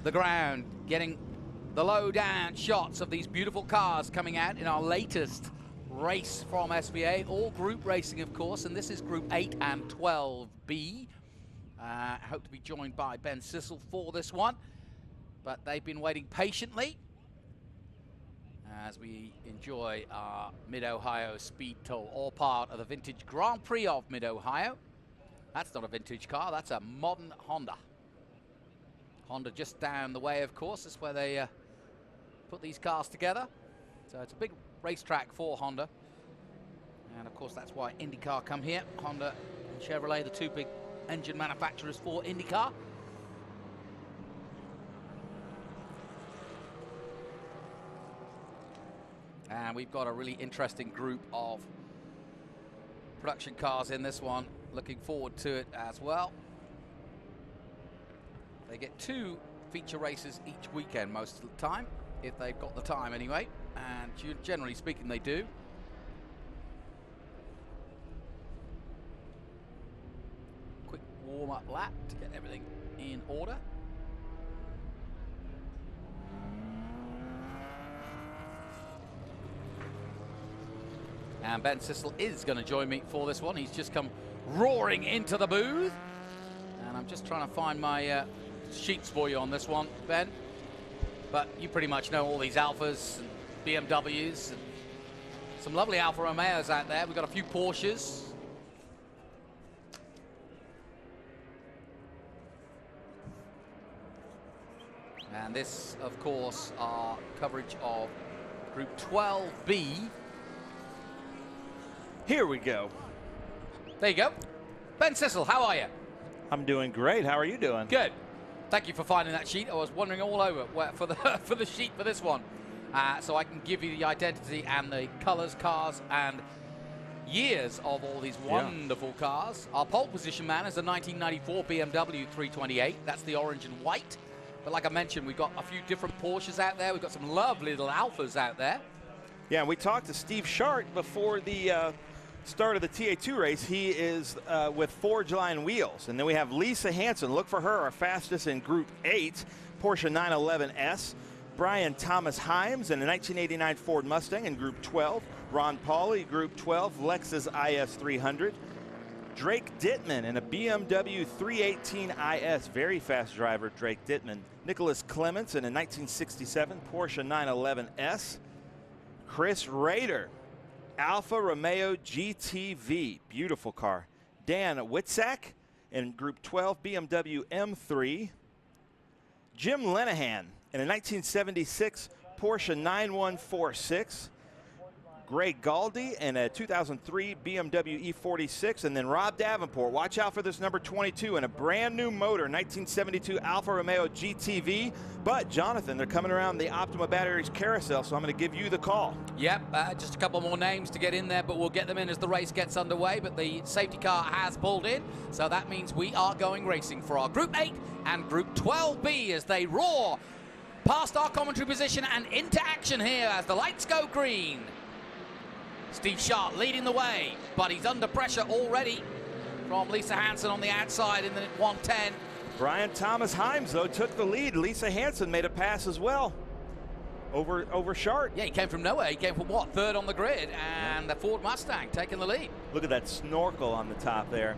the ground, getting the low-down shots of these beautiful cars coming out in our latest race from SVRA, all group racing, of course, and this is Group 8 and 12B. I hope to be joined by Ben Sissel for this one, but they've been waiting patiently as we enjoy our Mid-Ohio Speed Tour, all part of the vintage Grand Prix of Mid-Ohio. That's not a vintage car, that's a modern Honda. Honda just down the way, of course, is where they put these cars together. So it's a big racetrack for Honda. And of course, that's why IndyCar come here. Honda and Chevrolet, the two big engine manufacturers for IndyCar. And we've got a really interesting group of production cars in this one. Looking forward to it as well. They get 2 feature races each weekend most of the time, if they've got the time anyway. And generally speaking, they do. Quick warm-up lap to get everything in order. And Ben Sissel is going to join me for this one. He's just come roaring into the booth. And I'm just trying to find my sheets for you on this one, Ben. But you pretty much know all these Alphas and BMWs. And some lovely Alfa Romeos out there. We've got a few Porsches. And this, of course, our coverage of Group 12B. Here we go. There you go. Ben Sissel, how are you? I'm doing great. How are you doing? Good. Thank you for finding that sheet. I was wondering all over for the sheet for this one. So I can give you the identity and the colors, cars, and years of all these wonderful cars. Our pole position man is a 1994 BMW 328. That's the orange and white. But like I mentioned, we've got a few different Porsches out there. We've got some lovely little Alphas out there. Yeah, and we talked to Steve Shart before the start of the TA2 race. He is with Forge Line wheels. And then we have Lisa Hansen. Look for her, our fastest in Group 8, Porsche 911S. Brian Thomas Himes in a 1989 Ford Mustang in Group 12. Ron Pauly, Group 12, Lexus IS 300. Drake Dittman in a BMW 318 IS. Very fast driver, Drake Dittman. Nicholas Clements in a 1967 Porsche 911S. Chris Rader, Alfa Romeo GTV, beautiful car. Dan Witzak in Group 12 BMW M3. Jim Lenahan in a 1976 Porsche 9146. Greg Galdi in a 2003 BMW E46. And then Rob Davenport, watch out for this number 22 in a brand new motor, 1972 Alfa Romeo GTV. But Jonathan, they're coming around the Optima Batteries carousel, so I'm going to give you the call. Yep, just a couple more names to get in there, but we'll get them in as the race gets underway. But the safety car has pulled in, so that means we are going racing for our Group 8 and Group 12B as they roar past our commentary position and into action here as the lights go green. Steve Shart leading the way, but he's under pressure already from Lisa Hansen on the outside in the 110. Brian Thomas Himes, though, took the lead. Lisa Hansen made a pass as well over Shart. Yeah, he came from nowhere. He came from, what, 3rd on the grid, and the Ford Mustang taking the lead. Look at that snorkel on the top there.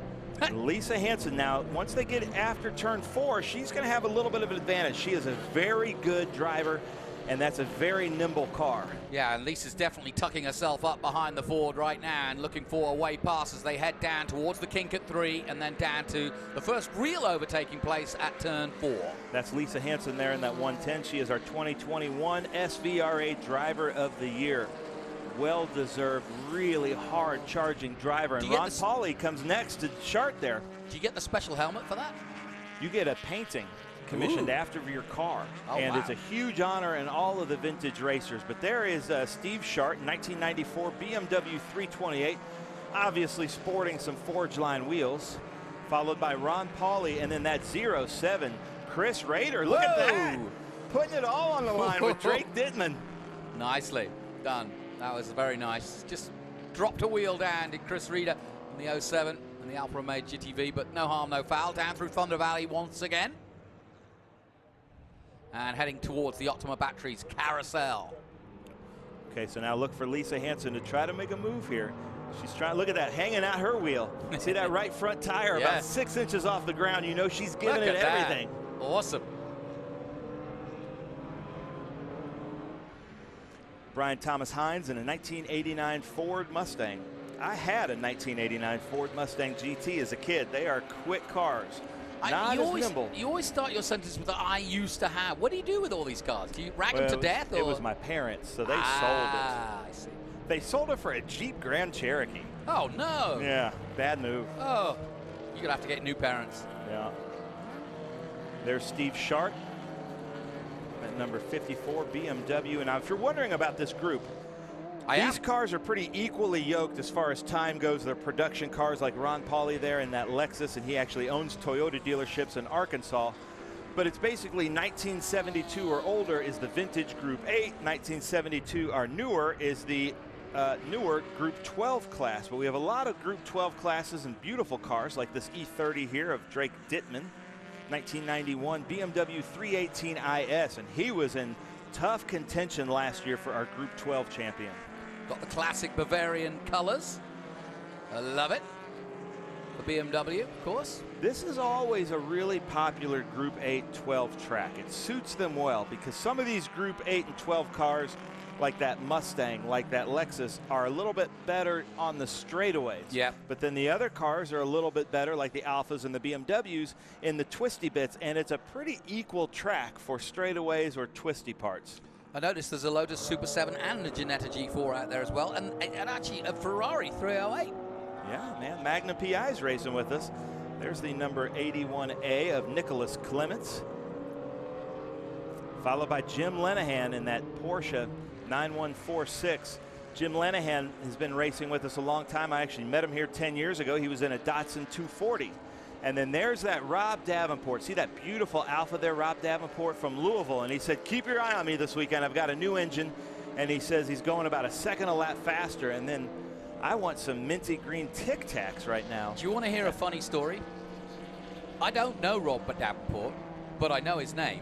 Lisa Hansen now, once they get after turn 4, she's going to have a little bit of an advantage. She is a very good driver, and that's a very nimble car. Yeah, and Lisa's definitely tucking herself up behind the Ford right now and looking for a way past as they head down towards the kink at 3 and then down to the first real overtaking place at turn 4. That's Lisa Hansen there in that 110. She is our 2021 SVRA Driver of the Year. Well-deserved, really hard-charging driver. And Ron Pauly comes next to Shart there. Do you get the special helmet for that? You get a painting commissioned after your car. And it's a huge honor in all of the vintage racers. But there is Steve Shart, 1994 BMW 328, obviously sporting some Forge Line wheels, followed by Ron Pauly, and then that 07 Chris Rader. Look at that, putting it all on the line with Drake Dittman. Nicely done. That was very nice. Just dropped a wheel down, did Chris Rader in the 07 and the Alfa Romeo GTV, but no harm, no foul. Down through Thunder Valley once again. and heading towards the Optima Batteries carousel. Okay, so now look for Lisa Hansen to try to make a move here. She's trying, look at that, hanging out her wheel. See that right front tire about 6 inches off the ground. You know she's giving it everything. Awesome. Brian Thomas Hines in a 1989 Ford Mustang. I had a 1989 Ford Mustang GT as a kid. They are quick cars. Nimble. You always start your sentence with the "I used to have." What do you do with all these cars? Do you rack them to death? Or? It was my parents, so they sold it. I see. They sold it for a Jeep Grand Cherokee. Oh, no. Yeah, bad move. Oh, you're going to have to get new parents. Yeah. There's Steve Sharp at number 54 BMW. And now if you're wondering about this group, these cars are pretty equally yoked as far as time goes. They're production cars like Ron Pauly there in that Lexus, and he actually owns Toyota dealerships in Arkansas. But it's basically 1972 or older is the vintage Group 8. 1972 or newer is the newer Group 12 class. But we have a lot of Group 12 classes and beautiful cars like this E30 here of Drake Dittman. 1991 BMW 318 IS, and he was in tough contention last year for our Group 12 champion. Got the classic Bavarian colors. I love it. The BMW, of course. This is always a really popular Group 8 12 track. It suits them well because some of these Group 8 and 12 cars, like that Mustang, like that Lexus, are a little bit better on the straightaways. Yeah. But then the other cars are a little bit better, like the Alphas and the BMWs, in the twisty bits, and it's a pretty equal track for straightaways or twisty parts. I noticed there's a Lotus Super 7 and a Ginetta G4 out there as well, and actually a Ferrari 308. Yeah, man, Magnum PI's racing with us. There's the number 81A of Nicholas Clements, followed by Jim Lenahan in that Porsche 9146. Jim Lenahan has been racing with us a long time. I actually met him here 10 years ago. He was in a Datsun 240. And then there's that Rob Davenport. See that beautiful Alpha there, Rob Davenport from Louisville. And he said, keep your eye on me this weekend. I've got a new engine. And he says he's going about a second a lap faster. And then I want some minty green Tic Tacs right now. Do you want to hear a funny story? I don't know Rob Davenport, but I know his name.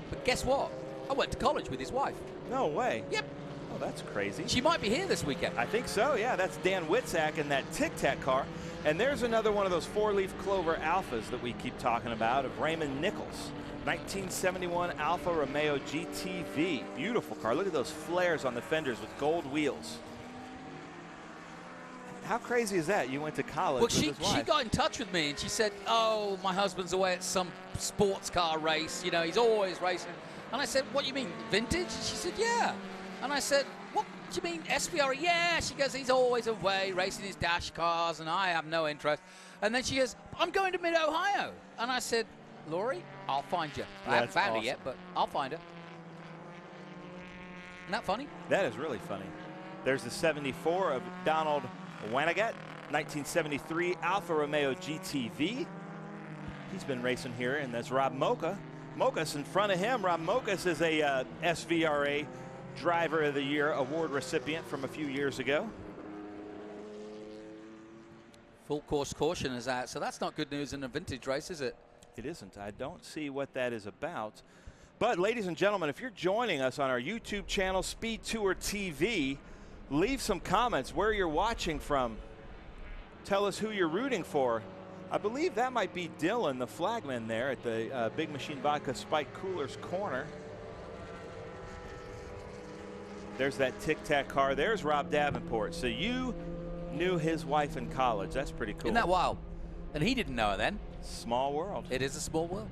But guess what? I went to college with his wife. No way. Yep. Oh, that's crazy. She might be here this weekend. I think so, yeah. That's Dan Witzak in that Tic Tac car. And there's another one of those four-leaf clover Alphas that we keep talking about of Raymond Nichols. 1971 Alfa Romeo GTV. Beautiful car. Look at those flares on the fenders with gold wheels. How crazy is that? You went to college with his wife. She got in touch with me and she said, oh, my husband's away at some sports car race. You know, he's always racing. And I said, what, you mean vintage? And she said, yeah. And I said, what do you mean SVRA? Yeah. She goes, he's always away racing his dash cars and I have no interest. And then she goes, I'm going to Mid-Ohio. And I said, Laurie, I'll find you. I haven't found her yet, but I'll find her. Isn't that funny? That is really funny. There's the 74 of Donald Wanagat, 1973 Alfa Romeo GTV. He's been racing here, and that's Rob Mocha. Mocha's in front of him. Rob Mocha's is a SVRA Driver of the Year award recipient from a few years ago. Full course caution is out, so that's not good news in a vintage race, is it? It isn't. I don't see what that is about. But ladies and gentlemen, if you're joining us on our YouTube channel, Speed Tour TV, leave some comments where you're watching from. Tell us who you're rooting for. I believe that might be Dylan, the flagman there at the Big Machine Vodka Spike Coolers corner. There's that Tic Tac car. There's Rob Davenport. So you knew his wife in college. That's pretty cool. Isn't that wild? And he didn't know her then. Small world. It is a small world.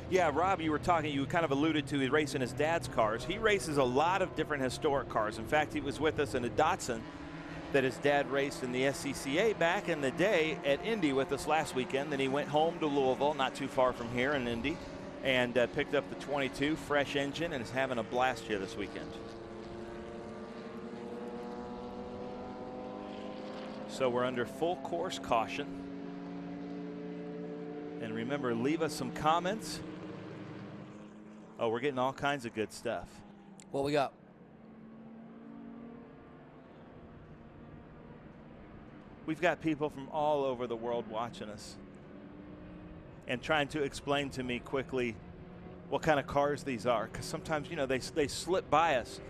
Yeah, Rob, you kind of alluded to he racing his dad's cars. He races a lot of different historic cars. In fact, he was with us in a Datsun that his dad raced in the SCCA back in the day at Indy with us last weekend. Then he went home to Louisville, not too far from here in Indy, and picked up the 22 fresh engine and is having a blast here this weekend. So we're under full course caution. And remember, leave us some comments. Oh, we're getting all kinds of good stuff. What we got? We've got people from all over the world watching us. and trying to explain to me quickly what kind of cars these are, because sometimes, you know, they slip by us.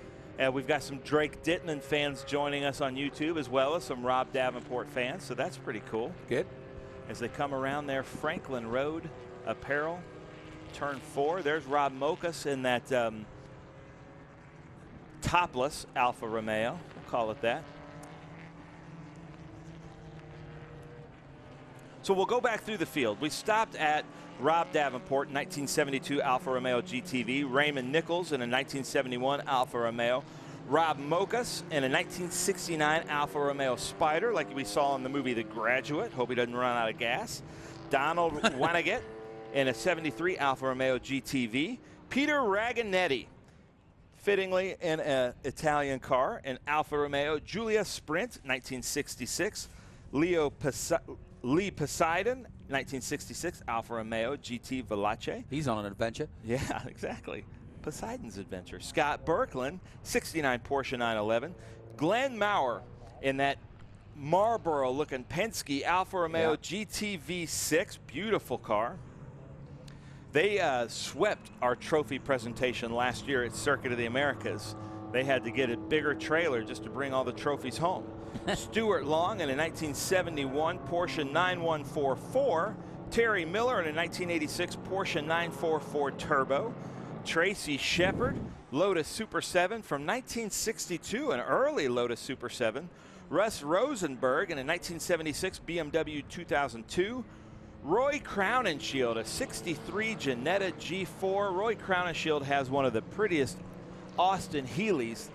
We've got some Drake Dittman fans joining us on YouTube, as well as some Rob Davenport fans, so that's pretty cool. Good. As they come around there, Franklin Road Apparel, turn 4. There's Rob Mokas in that topless Alfa Romeo, we'll call it that. So we'll go back through the field. We stopped at Rob Davenport, 1972 Alfa Romeo GTV. Raymond Nichols in a 1971 Alfa Romeo. Rob Mokas in a 1969 Alfa Romeo Spider, like we saw in the movie The Graduate. Hope he doesn't run out of gas. Donald Wanigat in a 73 Alfa Romeo GTV. Peter Raganetti, fittingly in an Italian car, an Alfa Romeo Giulia Sprint, 1966. Lee Poseidon, 1966 Alfa Romeo GT Veloce. He's on an adventure. Yeah, exactly. Poseidon's adventure. Scott Birkeland, 69 Porsche 911. Glenn Maurer in that Marlboro-looking Penske Alfa Romeo GT V6. Beautiful car. They swept our trophy presentation last year at Circuit of the Americas. They had to get a bigger trailer just to bring all the trophies home. Stuart Long in a 1971 Porsche 9144. Terry Miller in a 1986 Porsche 944 Turbo. Tracy Shepard, Lotus Super 7 from 1962, an early Lotus Super 7. Russ Rosenberg in a 1976 BMW 2002. Roy Crowninshield, a 63 Jetta G4. Roy Crowninshield has one of the prettiest Austin Healey's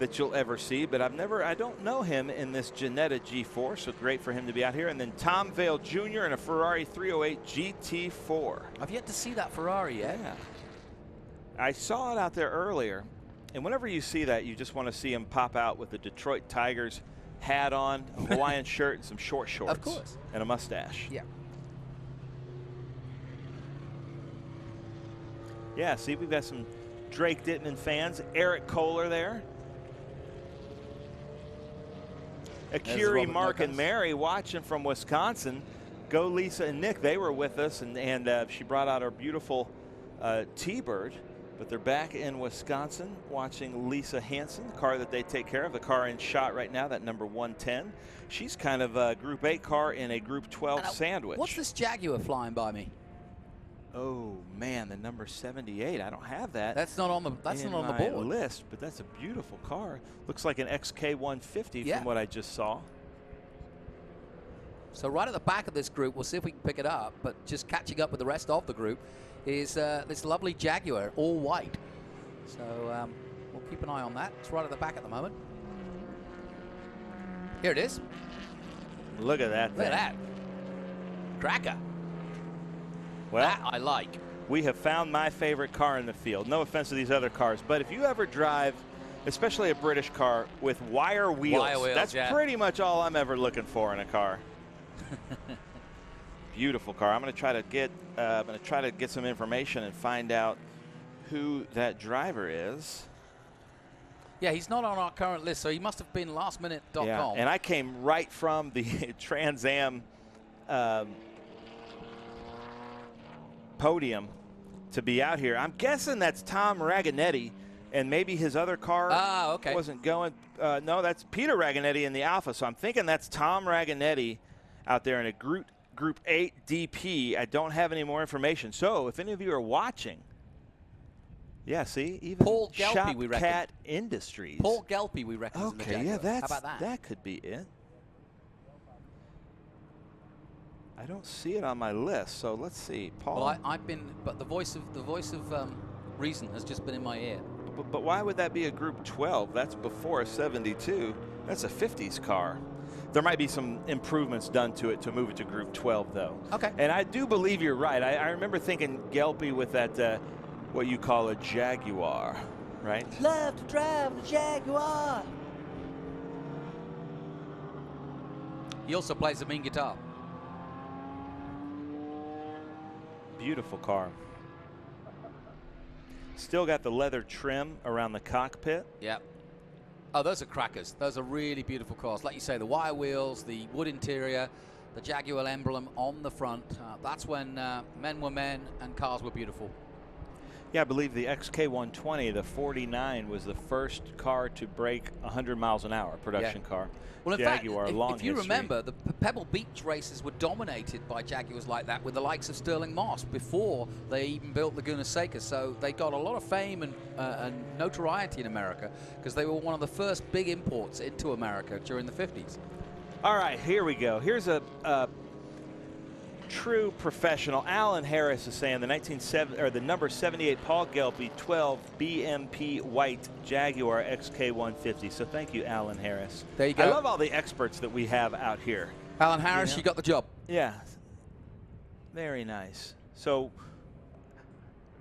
that you'll ever see, but I don't know him in this Jetta G4, so great for him to be out here. And then Tom Vale Jr. in a Ferrari 308 GT4. I've yet to see that Ferrari yet. Yeah. I saw it out there earlier, and whenever you see that, you just want to see him pop out with the Detroit Tigers hat on, a Hawaiian shirt, and some short shorts. Of course. And a mustache. Yeah. Yeah, see, we've got some Drake Dittman fans. Eric Kohler there. Akiri, Mark, and Mary watching from Wisconsin. Go Lisa and Nick. They were with us, and she brought out our beautiful T-Bird. But they're back in Wisconsin watching Lisa Hansen, the car that they take care of, the car in shot right now, that number 110. She's kind of a Group 8 car in a Group 12 sandwich. What's this Jaguar flying by me? Oh man, the number 78. I don't have that. That's not on the. That's not on the board list, but that's a beautiful car. Looks like an XK 150 from what I just saw. So right at the back of this group, we'll see if we can pick it up. But just catching up with the rest of the group is this lovely Jaguar, all white. So we'll keep an eye on that. It's right at the back at the moment. Here it is. Look at that. Look at that. Cracker. Well, that I like. We have found my favorite car in the field. No offense to these other cars, but if you ever drive, especially a British car with wire wheels, that's pretty much all I'm ever looking for in a car. Beautiful car. I'm going to try to get some information and find out who that driver is. Yeah, he's not on our current list, so he must have been lastminute.com. Yeah, and I came right from the Trans Am podium to be out here. I'm guessing that's Tom Raganetti, and maybe his other car wasn't going. No, that's Peter Raganetti in the Alfa, so I'm thinking that's Tom Raganetti out there in a Group 8 DP. I don't have any more information. So if any of you are watching, see, even Paul Gelpy, we reckon. Cat Industries. Paul Gelpy, we reckon. Okay, How about that? That could be it. I don't see it on my list, so let's see. Paul. Well, I've been, but the voice of reason has just been in my ear. But why would that be a Group 12? That's before a 72. That's a 50s car. There might be some improvements done to it to move it to Group 12, though. Okay. And I do believe you're right. I remember thinking Gelpy with that, what you call a Jaguar, right? Love to drive a Jaguar. He also plays the mean guitar. Beautiful car. Still got the leather trim around the cockpit. Yep. Oh, those are crackers. Those are really beautiful cars. Like you say, the wire wheels, the wood interior, the Jaguar emblem on the front. That's when men were men and cars were beautiful. Yeah, I believe the XK120, the 49, was the first car to break 100 miles an hour, production car. Well, in Jaguar, fact, long if you history. remember, the Pebble Beach races were dominated by Jaguars like that, with the likes of Sterling Moss before they even built Laguna Seca. So they got a lot of fame and notoriety in America because they were one of the first big imports into America during the 50s. All right, here we go. Here's a true professional. Alan Harris is saying the number 78 Paul Gelpy 12 BMP white Jaguar XK150. So thank you, Alan Harris. There you go. I love all the experts that we have out here. Alan Harris, you got the job. Yeah, very nice. So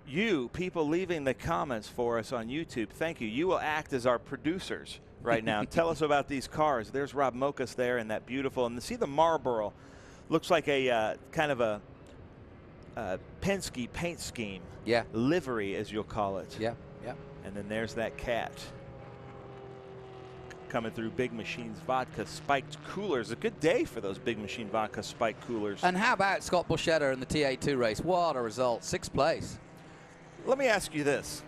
you people leaving the comments for us on YouTube, thank you. You will act as our producers right now. Tell us about these cars. There's Rob Mokas there in that beautiful, and see the Marlboro. Looks like a kind of a Penske paint scheme. Yeah. Livery, as you'll call it. Yeah, yeah. And then there's that cat coming through Big Machine's vodka spiked coolers. A good day for those Big Machine vodka spiked coolers. And how about Scott Borchetta in the TA2 race? What a result, 6th place. Let me ask you this.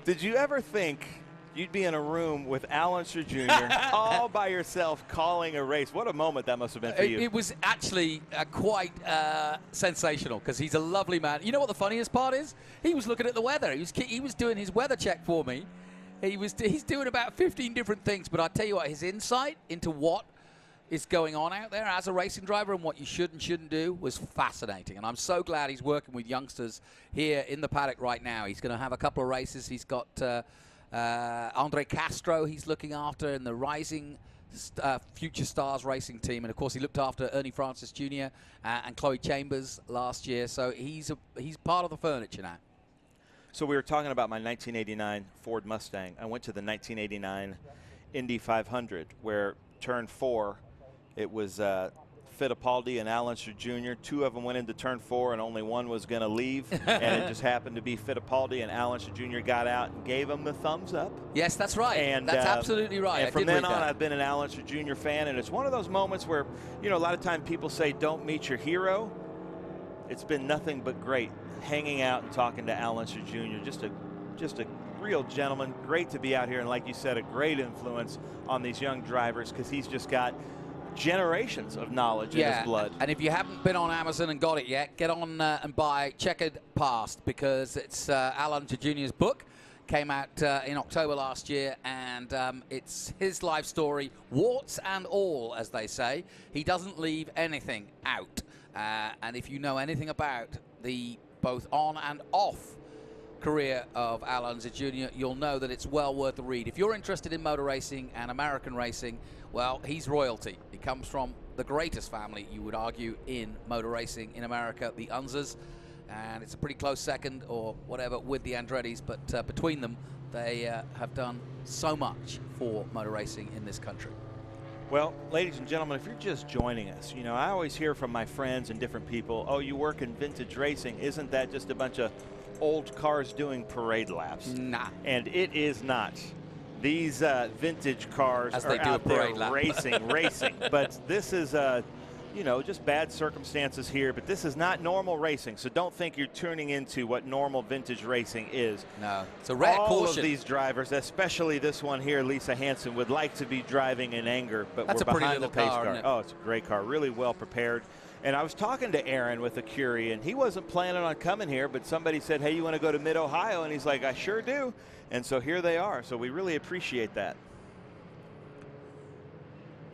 Did you ever think you'd be in a room with Al Unser Jr. all by yourself calling a race? What a moment that must have been for you. It was actually quite sensational because he's a lovely man. You know what the funniest part is? He was looking at the weather. He was doing his weather check for me. He's doing about 15 different things, but I tell you what, his insight into what is going on out there as a racing driver and what you should and shouldn't do was fascinating. And I'm so glad he's working with youngsters here in the paddock right now. He's going to have a couple of races. He's got Andre Castro he's looking after in the Rising Future Stars racing team, and of course he looked after Ernie Francis Jr. And Chloe Chambers last year, so he's part of the furniture now. So we were talking about my 1989 Ford Mustang. I went to the 1989 Indy 500 where turn 4 it was Fittipaldi and Al Unser Jr. Two of them went into turn 4 and only one was going to leave. And it just happened to be Fittipaldi, and Al Unser Jr. got out and gave him the thumbs up. Yes, that's right. And that's absolutely right. And from then on, I've been an Al Unser Jr. fan, and it's one of those moments where, you know, a lot of times people say don't meet your hero. It's been nothing but great hanging out and talking to Al Unser Jr. Just a real gentleman. Great to be out here, and like you said, a great influence on these young drivers because he's just got generations of knowledge in his blood. And if you haven't been on Amazon and got it yet, get on and buy Checkered Past, because it's Al Unser Jr.'s book. Came out in October last year, and it's his life story, warts and all, as they say. He doesn't leave anything out. And if you know anything about the both on and off career of Al Unser Jr., you'll know that it's well worth the read. If you're interested in motor racing and American racing, well, he's royalty. He comes from the greatest family, you would argue, in motor racing in America, the Unsers, and it's a pretty close second or whatever with the Andrettis, but between them, they have done so much for motor racing in this country. Well, ladies and gentlemen, if you're just joining us, you know, I always hear from my friends and different people, oh, you work in vintage racing. Isn't that just a bunch of old cars doing parade laps? Nah. And it is not. These vintage cars As are they do out a parade there lap. racing. But this is, you know, just bad circumstances here. But this is not normal racing. So don't think you're tuning into what normal vintage racing is. No, it's a rare All caution. of these drivers, especially this one here, Lisa Hansen, would like to be driving in anger, but That's we're a pretty behind the little pace car, car. isn't it? Oh, it's a great car, really well prepared. And I was talking to Aaron with the Curie, and he wasn't planning on coming here, but somebody said, hey, you want to go to Mid-Ohio? And he's like, I sure do. And so here they are. So we really appreciate that.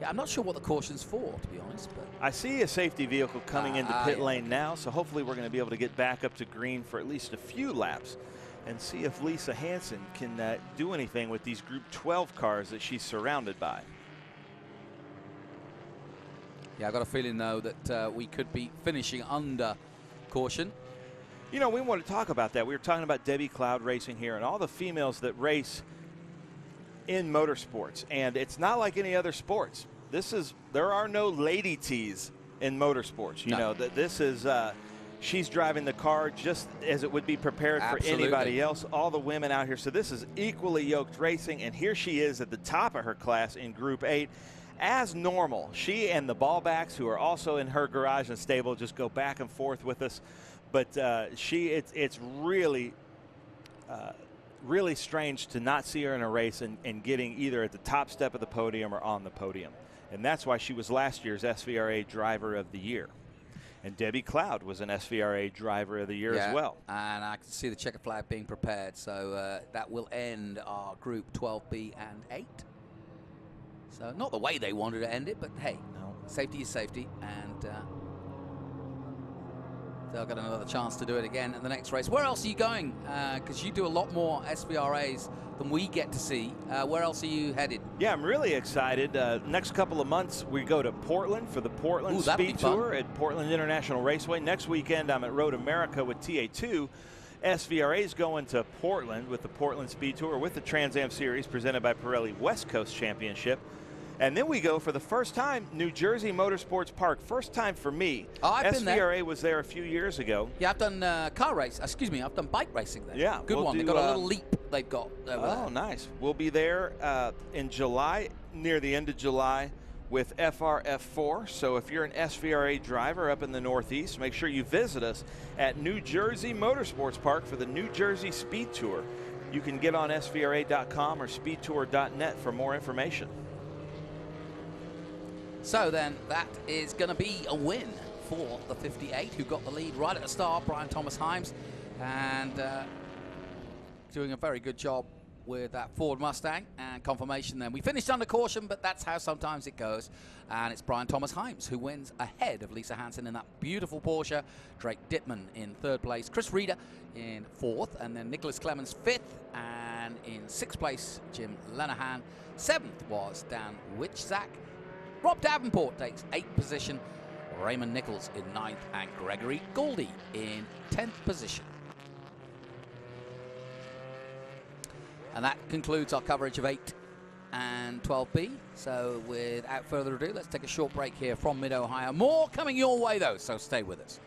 Yeah, I'm not sure what the caution's for, to be honest. But I see a safety vehicle coming into pit lane now, so hopefully we're going to be able to get back up to green for at least a few laps and see if Lisa Hansen can do anything with these Group 12 cars that she's surrounded by. yeah, I got a feeling, though, that we could be finishing under caution. You know, we want to talk about that. We were talking about Debbie Cloud racing here and all the females that race in motorsports. And it's not like any other sports. There are no lady T's in motorsports. You know, that this is, she's driving the car just as it would be prepared for anybody else. All the women out here. So this is equally yoked racing. And here she is at the top of her class in Group 8. as normal. She and the ballbacks, who are also in her garage and stable, just go back and forth with us. But it's really really strange to not see her in a race and getting either at the top step of the podium or on the podium. And that's why she was last year's SVRA Driver of the Year. And Debbie Cloud was an SVRA Driver of the Year as well. And I can see the checker flag being prepared. So that will end our Group 12B and 8. So not the way they wanted to end it, but hey, No. safety is safety. And they'll get another chance to do it again in the next race. Where else are you going? Because you do a lot more SVRAs than we get to see. Where else are you headed? Yeah, I'm really excited. Next couple of months, we go to Portland for the Portland Speed Tour at Portland International Raceway. Next weekend, I'm at Road America with TA2. SVRA's going to Portland with the Portland Speed Tour with the Trans Am Series presented by Pirelli West Coast Championship. And then we go for the first time, New Jersey Motorsports Park. First time for me. Oh, I've been there. SVRA was there a few years ago. Yeah, I've done I've done bike racing there. Yeah. Good one. They've got a little leap they've got over there. Oh, nice. We'll be there in July, near the end of July, with FRF4. So if you're an SVRA driver up in the Northeast, make sure you visit us at New Jersey Motorsports Park for the New Jersey Speed Tour. You can get on SVRA.com or speedtour.net for more information. So then that is going to be a win for the 58, who got the lead right at the start, Brian Thomas Himes, and doing a very good job with that Ford Mustang and confirmation then. We finished under caution, but that's how sometimes it goes. And it's Brian Thomas Himes who wins ahead of Lisa Hansen in that beautiful Porsche. Drake Dittman in third place. Chris Reeder in fourth. And then Nicholas Clemens fifth. And in sixth place, Jim Lenahan. Seventh was Dan Wichzak. Rob Davenport takes 8th position, Raymond Nichols in 9th, and Gregory Goldie in 10th position. And that concludes our coverage of 8 and 12B. So without further ado, let's take a short break here from Mid-Ohio. More coming your way, though, so stay with us.